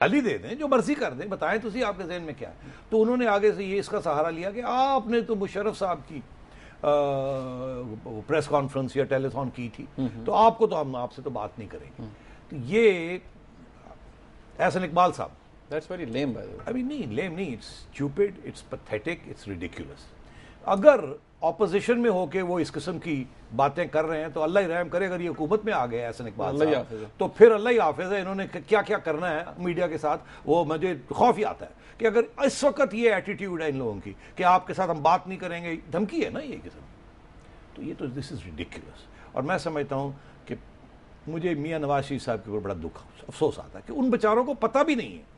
गाली दे दें, जो मर्जी कर दें, बताएं तो सही आपके जहन में क्या है। तो उन्होंने आगे से ये इसका सहारा लिया कि आपने तो मुशर्रफ साहब की प्रेस कॉन्फ्रेंस या टेलीथॉन की थी, तो आपको तो हम आपसे तो बात नहीं करेंगे। तो ये एहसन इकबाल साहब, that's very lame by the way. I mean नहीं, लेम नहीं, it's stupid, it's pathetic, it's ridiculous. अगर ऑपोजिशन में होके वो इस किस्म की बातें कर रहे हैं तो अल्लाह ही रहम करे, अगर ये हुकूमत में आ गए एहसन इकबाल अल्लाह ही साहब हाफिज़ है। तो फिर अल्लाह ही हाफिज़ है। इन्होंने क्या क्या करना है मीडिया के साथ, वो मुझे खौफ ही आता है कि अगर इस वक्त ये एटीट्यूड है इन लोगों की कि आपके साथ हम बात नहीं करेंगे, धमकी है ना ये किस्म, तो ये तो दिस इज़ रिडिकुलस। और मैं समझता हूँ कि मुझे मियाँ नवाज शरीफ साहब के ऊपर बड़ा दुख अफसोस आता है कि उन बेचारों को पता भी नहीं है।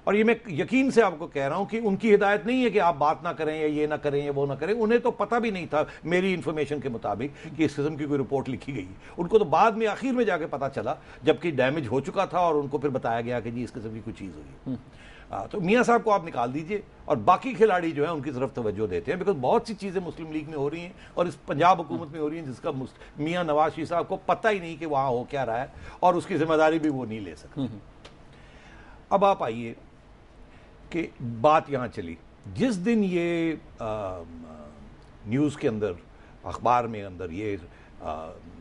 और ये मैं यकीन से आपको कह रहा हूं कि उनकी हिदायत नहीं है कि आप बात ना करें या ये ना करें या वो ना करें, उन्हें तो पता भी नहीं था मेरी इंफॉर्मेशन के मुताबिक कि इस किस्म की कोई रिपोर्ट लिखी गई है। उनको तो बाद में आखिर में जाके पता चला जबकि डैमेज हो चुका था और उनको फिर बताया गया कि जी इस किस्म की कोई चीज़ हुई है। तो मियाँ साहब को आप निकाल दीजिए और बाकी खिलाड़ी जो है उनकी तरफ तवज्जो देते हैं, बिकॉज बहुत सी चीज़ें मुस्लिम लीग में हो रही हैं और इस पंजाब हुकूमत में हो रही हैं जिसका मियाँ नवाज शरीफ साहब को पता ही नहीं कि वहाँ हो क्या रहा है और उसकी जिम्मेदारी भी वो नहीं ले सकते। अब आप आइए कि बात यहाँ चली जिस दिन ये न्यूज़ के अंदर, अखबार में अंदर ये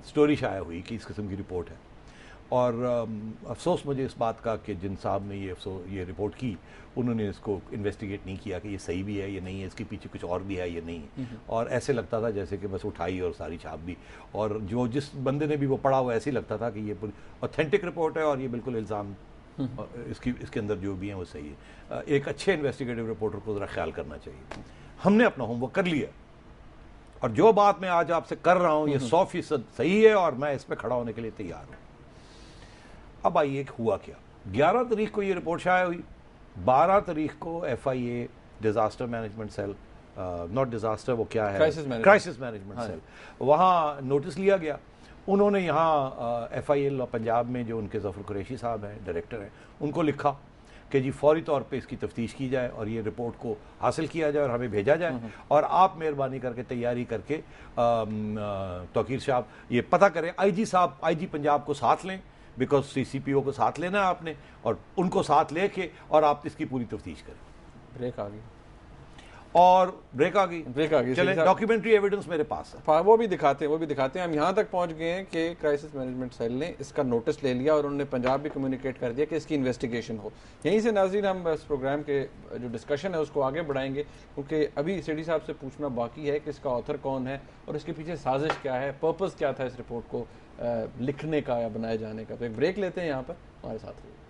स्टोरी शाया हुई कि इस किस्म की रिपोर्ट है। और अफसोस मुझे इस बात का कि जिन साहब ने ये रिपोर्ट की उन्होंने इसको इन्वेस्टिगेट नहीं किया कि ये सही भी है ये नहीं है, इसके पीछे कुछ और भी है ये नहीं है। और ऐसे लगता था जैसे कि बस उठाई और सारी छाप दी, और जो जिस बंदे ने भी वो पढ़ा वो ऐसे ही लगता था कि ये ऑथेंटिक रिपोर्ट है और ये बिल्कुल इल्ज़ाम इसके अंदर जो भी हैं वो सही है। एक अच्छे इन्वेस्टिगेटिव रिपोर्टर को ज़रा ख्याल करना चाहिए। हमने अपना होमवर्क कर लिया और जो बात मैं आज आपसे कर रहा हूँ ये 100% सही है और मैं इस पर खड़ा होने के लिए तैयार हूँ। अब आइए हुआ क्या। 11 तारीख को ये रिपोर्ट शाया हुई, 12 तारीख को FIA disaster management cell, not disaster, वो क्या है, क्राइसिस मैनेजमेंट सेल, वहाँ नोटिस लिया गया। उन्होंने यहाँ FIA पंजाब में जो उनके ज़फ़र कुरैशी साहब हैं, डायरेक्टर हैं, उनको लिखा कि जी फौरी तौर पे इसकी तफ्तीश की जाए और ये रिपोर्ट को हासिल किया जाए और हमें भेजा जाए और आप मेहरबानी करके तैयारी करके तौकीर साहब ये पता करें, IG साहब, IG पंजाब को साथ लें, बिकॉज CCPO को साथ लेना है आपने, और उनको साथ लेके और आप इसकी पूरी तफ्तीश करें। ब्रेक आ गई और ब्रेक आ गई। चले डॉक्यूमेंट्री एविडेंस मेरे पास है, वो भी दिखाते हैं। हम यहाँ तक पहुँच गए हैं कि क्राइसिस मैनेजमेंट सेल ने इसका नोटिस ले लिया और उन्होंने पंजाब भी कम्युनिकेट कर दिया कि इसकी इन्वेस्टिगेशन हो। यहीं से नाज़रीन हम इस प्रोग्राम के जो डिस्कशन है उसको आगे बढ़ाएंगे, क्योंकि अभी सिटी साहब से पूछना बाकी है कि इसका ऑथर कौन है और इसके पीछे साजिश क्या है, पर्पज़ क्या था इस रिपोर्ट को लिखने का या बनाए जाने का। तो एक ब्रेक लेते हैं यहाँ पर, हमारे साथ रहिए।